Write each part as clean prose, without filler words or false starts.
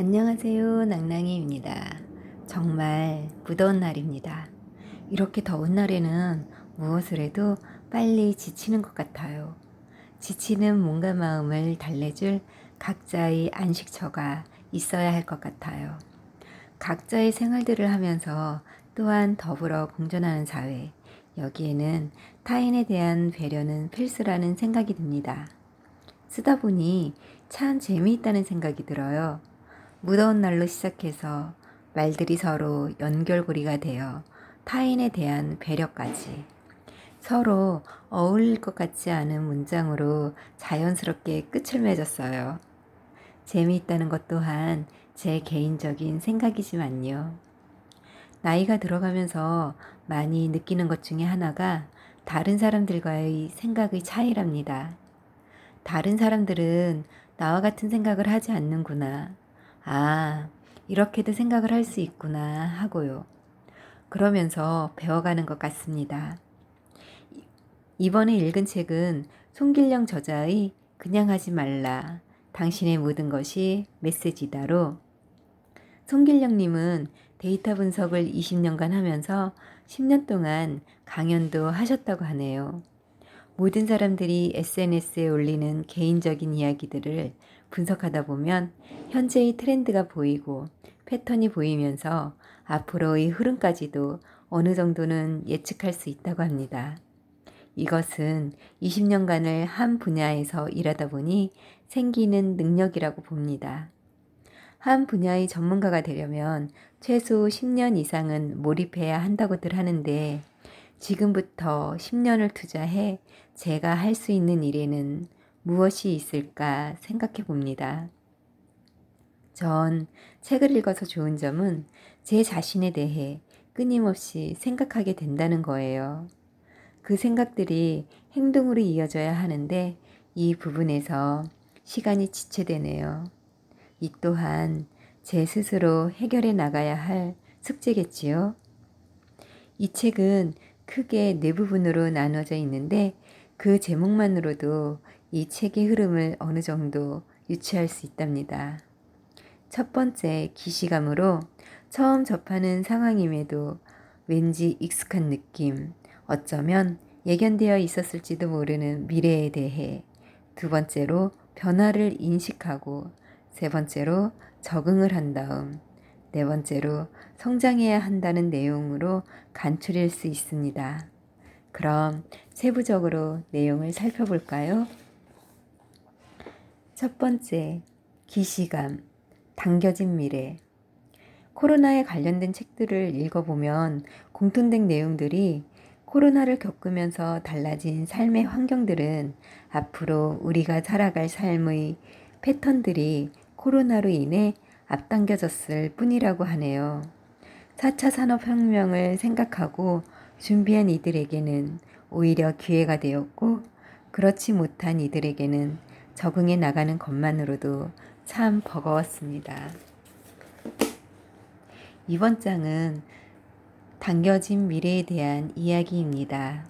안녕하세요. 낭낭이입니다. 정말 무더운 날입니다. 이렇게 더운 날에는 무엇을 해도 빨리 지치는 것 같아요. 지치는 몸과 마음을 달래줄 각자의 안식처가 있어야 할 것 같아요. 각자의 생활들을 하면서 또한 더불어 공존하는 사회, 여기에는 타인에 대한 배려는 필수라는 생각이 듭니다. 쓰다 보니 참 재미있다는 생각이 들어요. 무더운 날로 시작해서 말들이 서로 연결고리가 되어 타인에 대한 배려까지 서로 어울릴 것 같지 않은 문장으로 자연스럽게 끝을 맺었어요. 재미있다는 것 또한 제 개인적인 생각이지만요. 나이가 들어가면서 많이 느끼는 것 중에 하나가 다른 사람들과의 생각의 차이랍니다. 다른 사람들은 나와 같은 생각을 하지 않는구나. 아, 이렇게도 생각을 할 수 있구나 하고요. 그러면서 배워가는 것 같습니다. 이번에 읽은 책은 송길령 저자의 그냥 하지 말라. 당신의 모든 것이 메시지다로 송길령님은 데이터 분석을 20년간 하면서 10년 동안 강연도 하셨다고 하네요. 모든 사람들이 SNS에 올리는 개인적인 이야기들을 분석하다 보면 현재의 트렌드가 보이고 패턴이 보이면서 앞으로의 흐름까지도 어느 정도는 예측할 수 있다고 합니다. 이것은 20년간을 한 분야에서 일하다 보니 생기는 능력이라고 봅니다. 한 분야의 전문가가 되려면 최소 10년 이상은 몰입해야 한다고들 하는데 지금부터 10년을 투자해 제가 할 수 있는 일에는 무엇이 있을까 생각해 봅니다. 전 책을 읽어서 좋은 점은 제 자신에 대해 끊임없이 생각하게 된다는 거예요. 그 생각들이 행동으로 이어져야 하는데 이 부분에서 시간이 지체되네요. 이 또한 제 스스로 해결해 나가야 할 숙제겠지요. 이 책은 크게 네 부분으로 나눠져 있는데 그 제목만으로도 이 책의 흐름을 어느 정도 유추할 수 있답니다. 첫 번째, 기시감으로 처음 접하는 상황임에도 왠지 익숙한 느낌, 어쩌면 예견되어 있었을지도 모르는 미래에 대해. 두 번째로, 변화를 인식하고. 세 번째로, 적응을 한 다음. 네 번째로, 성장해야 한다는 내용으로 간추릴 수 있습니다. 그럼 세부적으로 내용을 살펴볼까요? 첫 번째, 기시감, 당겨진 미래. 코로나에 관련된 책들을 읽어보면 공통된 내용들이 코로나를 겪으면서 달라진 삶의 환경들은 앞으로 우리가 살아갈 삶의 패턴들이 코로나로 인해 앞당겨졌을 뿐이라고 하네요. 4차 산업혁명을 생각하고 준비한 이들에게는 오히려 기회가 되었고 그렇지 못한 이들에게는 적응해 나가는 것만으로도 참 버거웠습니다. 이번 장은 당겨진 미래에 대한 이야기입니다.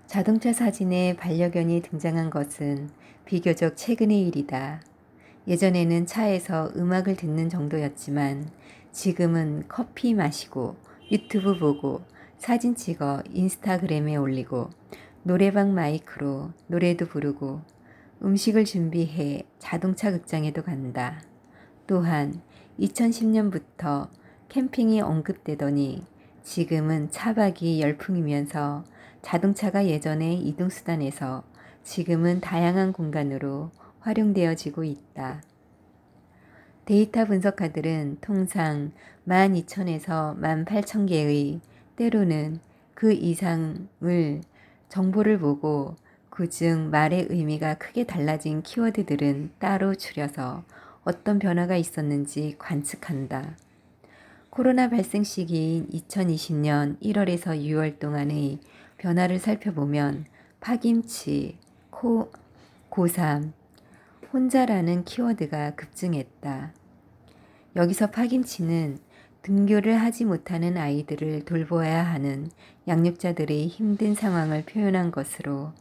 자동차 사진에 반려견이 등장한 것은 비교적 최근의 일이다. 예전에는 차에서 음악을 듣는 정도였지만 지금은 커피 마시고 유튜브 보고 사진 찍어 인스타그램에 올리고 노래방 마이크로 노래도 부르고 음식을 준비해 자동차 극장에도 간다. 또한 2010년부터 캠핑이 언급되더니 지금은 차박이 열풍이면서 자동차가 예전의 이동수단에서 지금은 다양한 공간으로 활용되어지고 있다. 데이터 분석가들은 통상 12,000에서 18,000개의 때로는 그 이상을 정보를 보고 그중 말의 의미가 크게 달라진 키워드들은 따로 추려서 어떤 변화가 있었는지 관측한다. 코로나 발생 시기인 2020년 1월에서 6월 동안의 변화를 살펴보면 파김치, 고3, 혼자라는 키워드가 급증했다. 여기서 파김치는 등교를 하지 못하는 아이들을 돌보아야 하는 양육자들의 힘든 상황을 표현한 것으로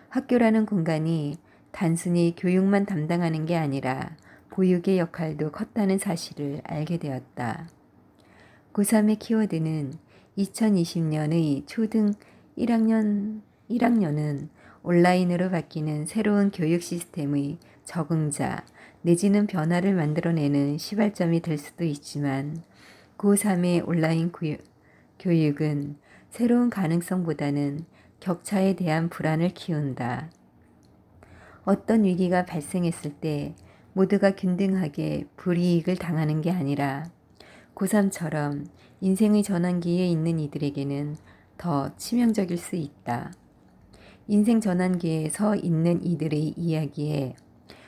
학교라는 공간이 단순히 교육만 담당하는 게 아니라 보육의 역할도 컸다는 사실을 알게 되었다. 고3의 키워드는 2020년의 초등 1학년은 온라인으로 바뀌는 새로운 교육 시스템의 적응자 내지는 변화를 만들어내는 시발점이 될 수도 있지만 고3의 온라인 교육은 새로운 가능성보다는 격차에 대한 불안을 키운다. 어떤 위기가 발생했을 때 모두가 균등하게 불이익을 당하는 게 아니라 고3처럼 인생의 전환기에 있는 이들에게는 더 치명적일 수 있다. 인생 전환기에 서 있는 이들의 이야기에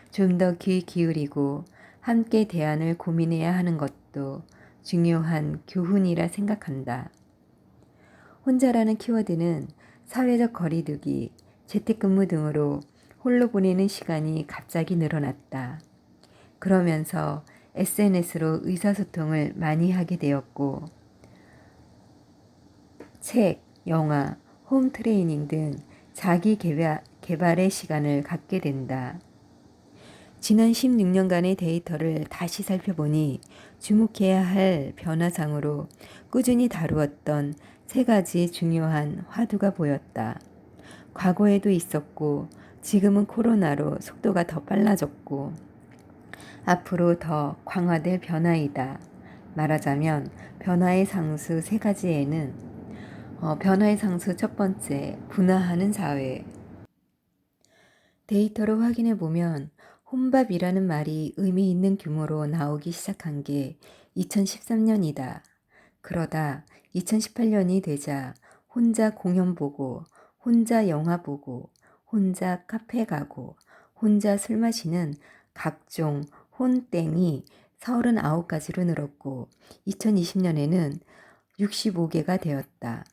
좀 더 귀 기울이고 함께 대안을 고민해야 하는 것도 중요한 교훈이라 생각한다. 혼자라는 키워드는 사회적 거리두기, 재택근무 등으로 홀로 보내는 시간이 갑자기 늘어났다. 그러면서 SNS로 의사소통을 많이 하게 되었고 책, 영화, 홈 트레이닝 등 자기 개발의 시간을 갖게 된다. 지난 16년간의 데이터를 다시 살펴보니 주목해야 할 변화상으로 꾸준히 다루었던 3가지 중요한 화두가 보였다. 과거에도 있었고 지금은 코로나로 속도가 더 빨라졌고 앞으로 더 강화될 변화이다. 말하자면 변화의 상수 3가지에는 변화의 상수 첫 번째, 분화하는 사회. 데이터로 확인해 보면 혼밥이라는 말이 의미 있는 규모로 나오기 시작한 게 2013년이다. 그러다 2018년이 되자 혼자 공연 보고, 혼자 영화 보고, 혼자 카페 가고, 혼자 술 마시는 각종 혼땡이 39가지로 늘었고 2020년에는 65개가 되었다.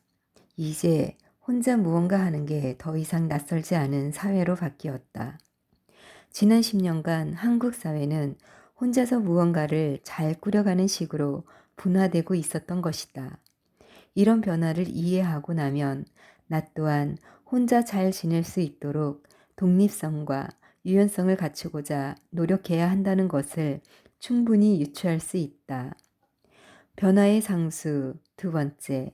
이제 혼자 무언가 하는 게 더 이상 낯설지 않은 사회로 바뀌었다. 지난 10년간 한국 사회는 혼자서 무언가를 잘 꾸려가는 식으로 분화되고 있었던 것이다. 이런 변화를 이해하고 나면 나 또한 혼자 잘 지낼 수 있도록 독립성과 유연성을 갖추고자 노력해야 한다는 것을 충분히 유추할 수 있다. 변화의 상수 두 번째,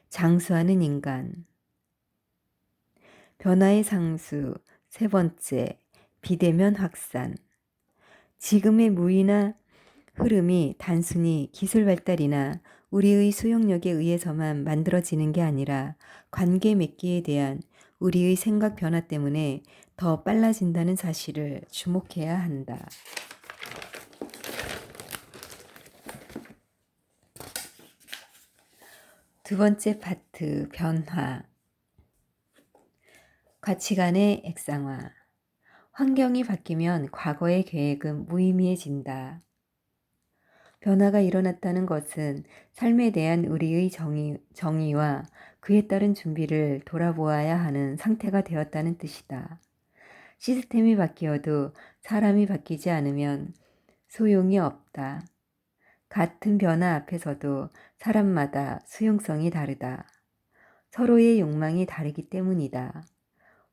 장수하는 인간. 변화의 상수 세 번째, 비대면 확산. 지금의 무의나 흐름이 단순히 기술 발달이나 우리의 수용력에 의해서만 만들어지는 게 아니라 관계 맺기에 대한 우리의 생각 변화 때문에 더 빨라진다는 사실을 주목해야 한다. 두 번째 파트, 변화. 가치관의 액상화. 환경이 바뀌면 과거의 계획은 무의미해진다. 변화가 일어났다는 것은 삶에 대한 우리의 정의와 그에 따른 준비를 돌아보아야 하는 상태가 되었다는 뜻이다. 시스템이 바뀌어도 사람이 바뀌지 않으면 소용이 없다. 같은 변화 앞에서도 사람마다 수용성이 다르다. 서로의 욕망이 다르기 때문이다.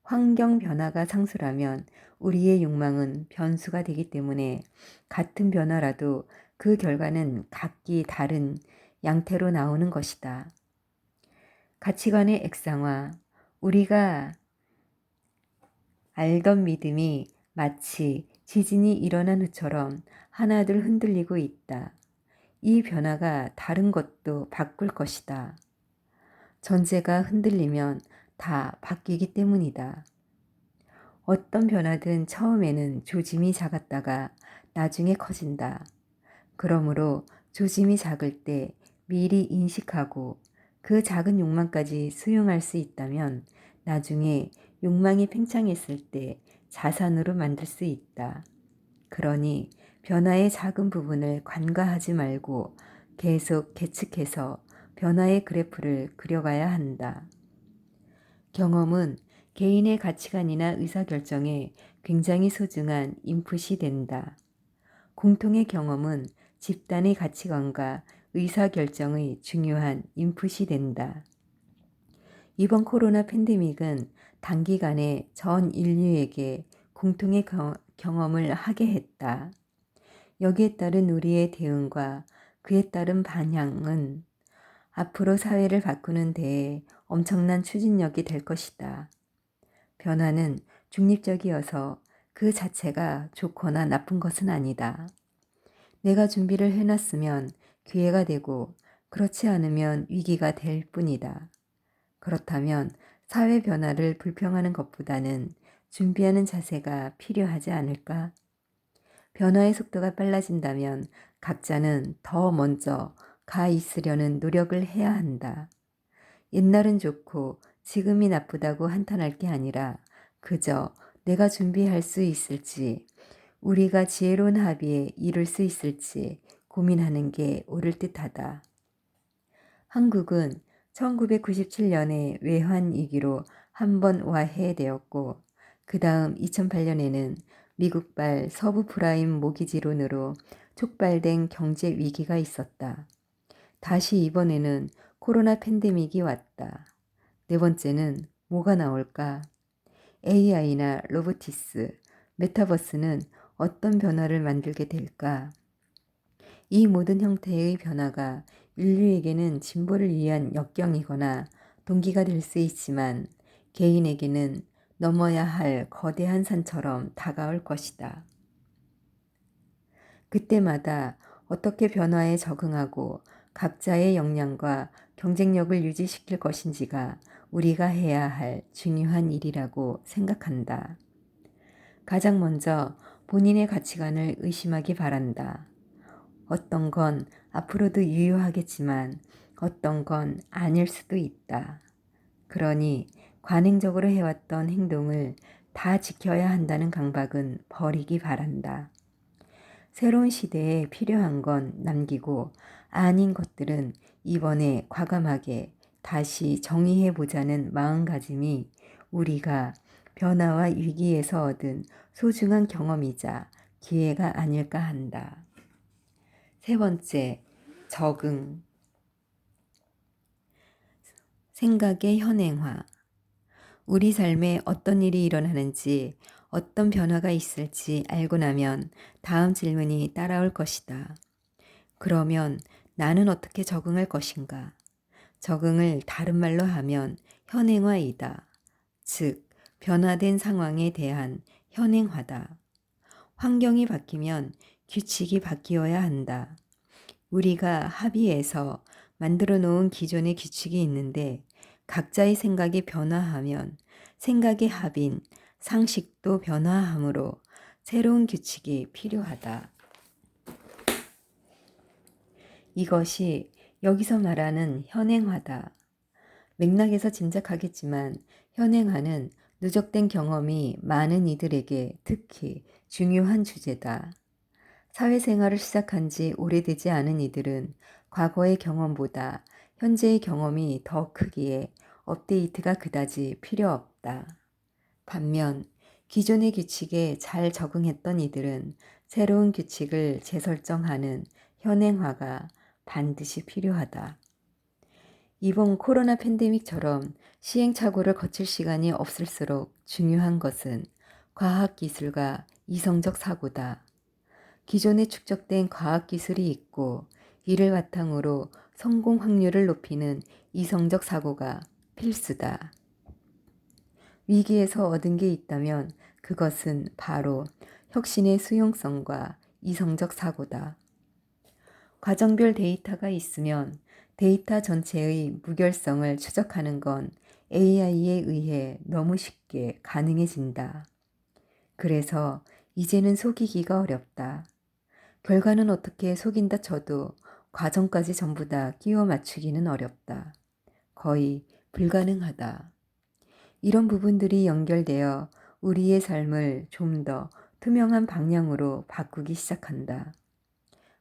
환경 변화가 상수라면 우리의 욕망은 변수가 되기 때문에 같은 변화라도 그 결과는 각기 다른 양태로 나오는 것이다. 가치관의 액상화. 우리가 알던 믿음이 마치 지진이 일어난 후처럼 하나둘 흔들리고 있다. 이 변화가 다른 것도 바꿀 것이다. 전제가 흔들리면 다 바뀌기 때문이다. 어떤 변화든 처음에는 조짐이 작았다가 나중에 커진다. 그러므로 조짐이 작을 때 미리 인식하고 그 작은 욕망까지 수용할 수 있다면 나중에 욕망이 팽창했을 때 자산으로 만들 수 있다. 그러니 변화의 작은 부분을 관가하지 말고 계속 계측해서 변화의 그래프를 그려가야 한다. 경험은 개인의 가치관이나 의사결정에 굉장히 소중한 인풋이 된다. 공통의 경험은 집단의 가치관과 의사결정의 중요한 인풋이 된다. 이번 코로나 팬데믹은 단기간에 전 인류에게 공통의 경험을 하게 했다. 여기에 따른 우리의 대응과 그에 따른 반향은 앞으로 사회를 바꾸는 데에 엄청난 추진력이 될 것이다. 변화는 중립적이어서 그 자체가 좋거나 나쁜 것은 아니다. 내가 준비를 해놨으면 기회가 되고 그렇지 않으면 위기가 될 뿐이다. 그렇다면 사회 변화를 불평하는 것보다는 준비하는 자세가 필요하지 않을까? 변화의 속도가 빨라진다면 각자는 더 먼저 가 있으려는 노력을 해야 한다. 옛날은 좋고 지금이 나쁘다고 한탄할 게 아니라 그저 내가 준비할 수 있을지, 우리가 지혜로운 합의에 이룰 수 있을지 고민하는 게 옳을 듯하다. 한국은 1997년에 외환위기로 한 번 와해되었고 그 다음 2008년에는 미국발 서브프라임 모기지론으로 촉발된 경제 위기가 있었다. 다시 이번에는 코로나 팬데믹이 왔다. 네 번째는 뭐가 나올까? AI나 로보티스, 메타버스는 어떤 변화를 만들게 될까? 이 모든 형태의 변화가 인류에게는 진보를 위한 역경이거나 동기가 될 수 있지만 개인에게는 넘어야 할 거대한 산처럼 다가올 것이다. 그때마다 어떻게 변화에 적응하고 각자의 역량과 경쟁력을 유지시킬 것인지가 우리가 해야 할 중요한 일이라고 생각한다. 가장 먼저 본인의 가치관을 의심하기 바란다. 어떤 건 앞으로도 유효하겠지만 어떤 건 아닐 수도 있다. 그러니 관행적으로 해왔던 행동을 다 지켜야 한다는 강박은 버리기 바란다. 새로운 시대에 필요한 건 남기고 아닌 것들은 이번에 과감하게 다시 정의해보자는 마음가짐이 우리가 변화와 위기에서 얻은 소중한 경험이자 기회가 아닐까 한다. 세 번째, 적응. 생각의 현행화. 우리 삶에 어떤 일이 일어나는지, 어떤 변화가 있을지 알고 나면 다음 질문이 따라올 것이다. 그러면 나는 어떻게 적응할 것인가? 적응을 다른 말로 하면 현행화이다. 즉, 변화된 상황에 대한 현행화다. 환경이 바뀌면 규칙이 바뀌어야 한다. 우리가 합의해서 만들어 놓은 기존의 규칙이 있는데 각자의 생각이 변화하면 생각의 합인, 상식도 변화하므로 새로운 규칙이 필요하다. 이것이 여기서 말하는 현행화다. 맥락에서 짐작하겠지만 현행화는 누적된 경험이 많은 이들에게 특히 중요한 주제다. 사회생활을 시작한 지 오래되지 않은 이들은 과거의 경험보다 현재의 경험이 더 크기에 업데이트가 그다지 필요 없다. 반면 기존의 규칙에 잘 적응했던 이들은 새로운 규칙을 재설정하는 현행화가 반드시 필요하다. 이번 코로나 팬데믹처럼 시행착오를 거칠 시간이 없을수록 중요한 것은 과학기술과 이성적 사고다. 기존에 축적된 과학기술이 있고 이를 바탕으로 성공 확률을 높이는 이성적 사고가 필수다. 위기에서 얻은 게 있다면 그것은 바로 혁신의 수용성과 이성적 사고다. 과정별 데이터가 있으면 데이터 전체의 무결성을 추적하는 건 AI에 의해 너무 쉽게 가능해진다. 그래서 이제는 속이기가 어렵다. 결과는 어떻게 속인다 쳐도 과정까지 전부 다 끼워 맞추기는 어렵다. 거의 불가능하다. 이런 부분들이 연결되어 우리의 삶을 좀 더 투명한 방향으로 바꾸기 시작한다.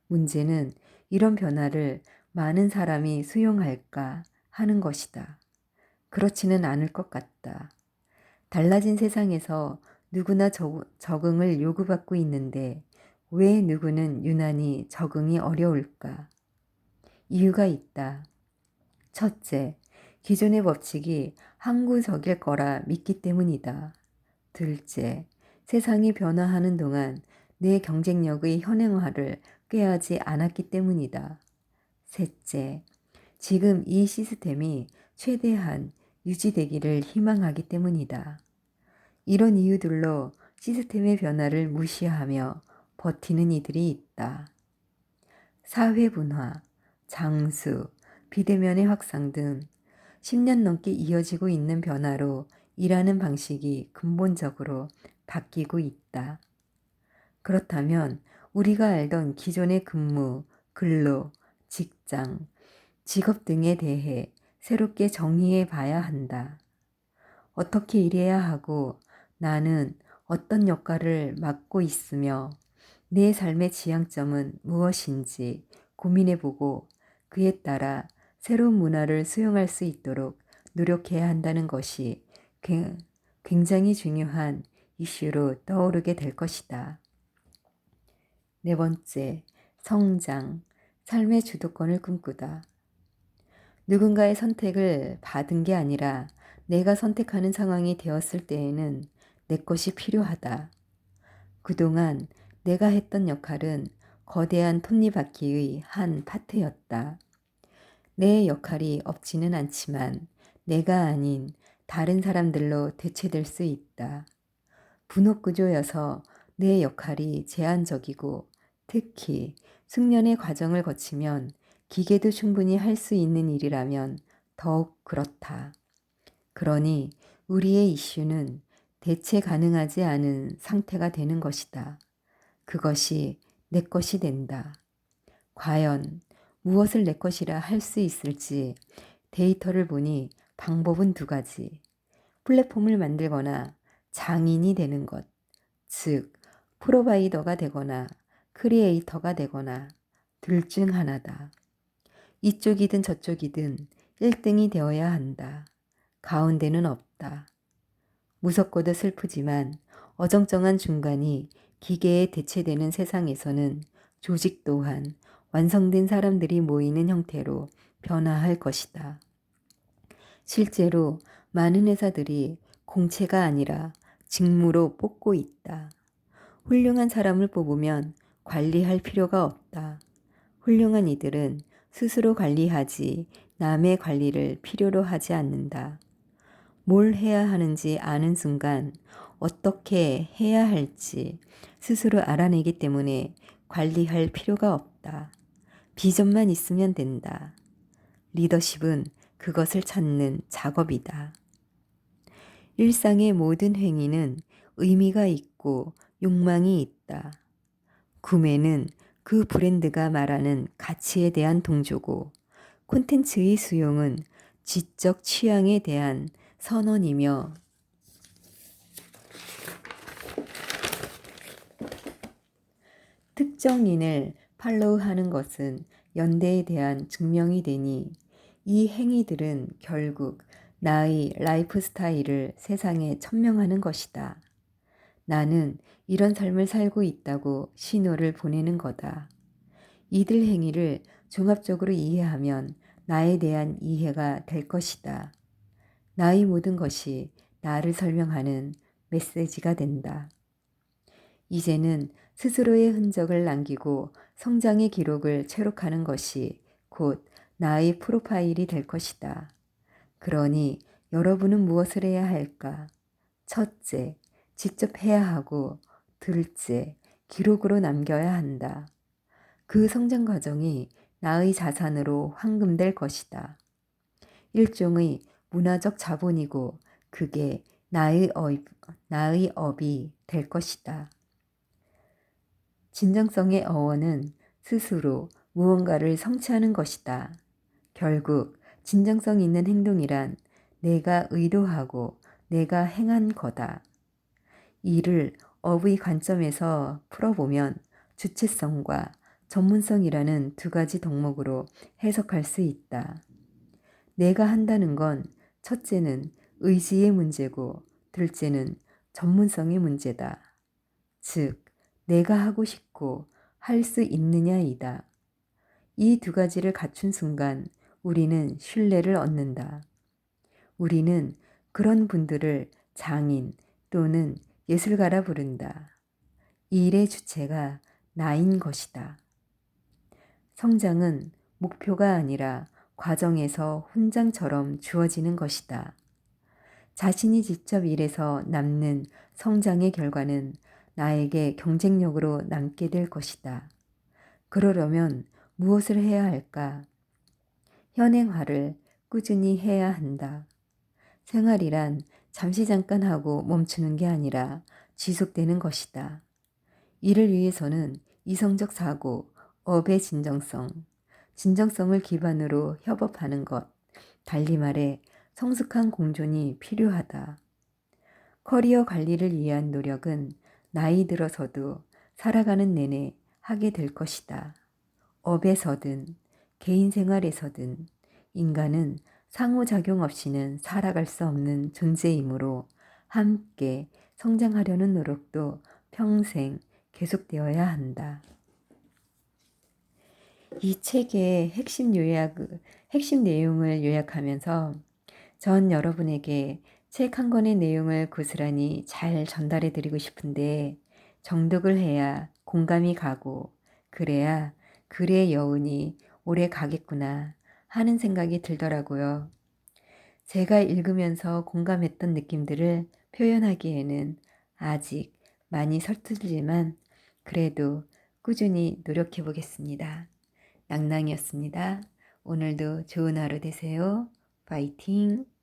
문제는 이런 변화를 많은 사람이 수용할까 하는 것이다. 그렇지는 않을 것 같다. 달라진 세상에서 누구나 적응을 요구받고 있는데 왜 누구는 유난히 적응이 어려울까? 이유가 있다. 첫째, 기존의 법칙이 항구적일 거라 믿기 때문이다. 둘째, 세상이 변화하는 동안 내 경쟁력의 현행화를 꾀하지 않았기 때문이다. 셋째, 지금 이 시스템이 최대한 유지되기를 희망하기 때문이다. 이런 이유들로 시스템의 변화를 무시하며 버티는 이들이 있다. 사회 분화, 장수, 비대면의 확산 등 10년 넘게 이어지고 있는 변화로 일하는 방식이 근본적으로 바뀌고 있다. 그렇다면 우리가 알던 기존의 근무, 근로, 직장, 직업 등에 대해 새롭게 정의해 봐야 한다. 어떻게 일해야 하고 나는 어떤 역할을 맡고 있으며 내 삶의 지향점은 무엇인지 고민해보고 그에 따라 새로운 문화를 수용할 수 있도록 노력해야 한다는 것이 굉장히 중요한 이슈로 떠오르게 될 것이다. 네 번째, 성장, 삶의 주도권을 꿈꾸다. 누군가의 선택을 받은 게 아니라 내가 선택하는 상황이 되었을 때에는 내 것이 필요하다. 그동안 내가 했던 역할은 거대한 톱니바퀴의 한 파트였다. 내 역할이 없지는 않지만 내가 아닌 다른 사람들로 대체될 수 있다. 분업구조여서 내 역할이 제한적이고 특히 숙련의 과정을 거치면 기계도 충분히 할 수 있는 일이라면 더욱 그렇다. 그러니 우리의 이슈는 대체 가능하지 않은 상태가 되는 것이다. 그것이 내 것이 된다. 과연 무엇을 내 것이라 할 수 있을지 데이터를 보니 방법은 두 가지. 플랫폼을 만들거나 장인이 되는 것, 즉 프로바이더가 되거나 크리에이터가 되거나 둘 중 하나다. 이쪽이든 저쪽이든 1등이 되어야 한다. 가운데는 없다. 무섭고도 슬프지만 어정쩡한 중간이 기계에 대체되는 세상에서는 조직 또한 완성된 사람들이 모이는 형태로 변화할 것이다. 실제로 많은 회사들이 공채가 아니라 직무로 뽑고 있다. 훌륭한 사람을 뽑으면 관리할 필요가 없다. 훌륭한 이들은 스스로 관리하지 남의 관리를 필요로 하지 않는다. 뭘 해야 하는지 아는 순간 어떻게 해야 할지 스스로 알아내기 때문에 관리할 필요가 없다. 비전만 있으면 된다. 리더십은 그것을 찾는 작업이다. 일상의 모든 행위는 의미가 있고 욕망이 있다. 구매는 그 브랜드가 말하는 가치에 대한 동조고 콘텐츠의 수용은 지적 취향에 대한 선언이며 특정인을 팔로우하는 것은 연대에 대한 증명이 되니 이 행위들은 결국 나의 라이프 스타일을 세상에 천명하는 것이다. 나는 이런 삶을 살고 있다고 신호를 보내는 거다. 이들 행위를 종합적으로 이해하면 나에 대한 이해가 될 것이다. 나의 모든 것이 나를 설명하는 메시지가 된다. 이제는 스스로의 흔적을 남기고 성장의 기록을 체록하는 것이 곧 나의 프로파일이 될 것이다. 그러니 여러분은 무엇을 해야 할까? 첫째, 직접 해야 하고 둘째, 기록으로 남겨야 한다. 그 성장 과정이 나의 자산으로 환금될 것이다. 일종의 문화적 자본이고 그게 나의 업이 될 것이다. 진정성의 어원은 스스로 무언가를 성취하는 것이다. 결국 진정성 있는 행동이란 내가 의도하고 내가 행한 거다. 이를 업의 관점에서 풀어보면 주체성과 전문성이라는 두 가지 덕목으로 해석할 수 있다. 내가 한다는 건 첫째는 의지의 문제고 둘째는 전문성의 문제다. 즉, 내가 하고 싶고 할 수 있느냐이다. 이 두 가지를 갖춘 순간 우리는 신뢰를 얻는다. 우리는 그런 분들을 장인 또는 예술가라 부른다. 이 일의 주체가 나인 것이다. 성장은 목표가 아니라 과정에서 훈장처럼 주어지는 것이다. 자신이 직접 일해서 남는 성장의 결과는 나에게 경쟁력으로 남게 될 것이다. 그러려면 무엇을 해야 할까? 현행화를 꾸준히 해야 한다. 생활이란 잠시 잠깐 하고 멈추는 게 아니라 지속되는 것이다. 이를 위해서는 이성적 사고, 업의 진정성을 기반으로 협업하는 것, 달리 말해 성숙한 공존이 필요하다. 커리어 관리를 위한 노력은 나이 들어서도 살아가는 내내 하게 될 것이다. 업에서든 개인 생활에서든 인간은 상호작용 없이는 살아갈 수 없는 존재이므로 함께 성장하려는 노력도 평생 계속되어야 한다. 이 책의 핵심 내용을 요약하면서 전 여러분에게 책 한 권의 내용을 고스란히 잘 전달해 드리고 싶은데 정독을 해야 공감이 가고 그래야 글의 여운이 오래 가겠구나 하는 생각이 들더라고요. 제가 읽으면서 공감했던 느낌들을 표현하기에는 아직 많이 서툴지만 그래도 꾸준히 노력해 보겠습니다. 낭낭이었습니다. 오늘도 좋은 하루 되세요. 파이팅!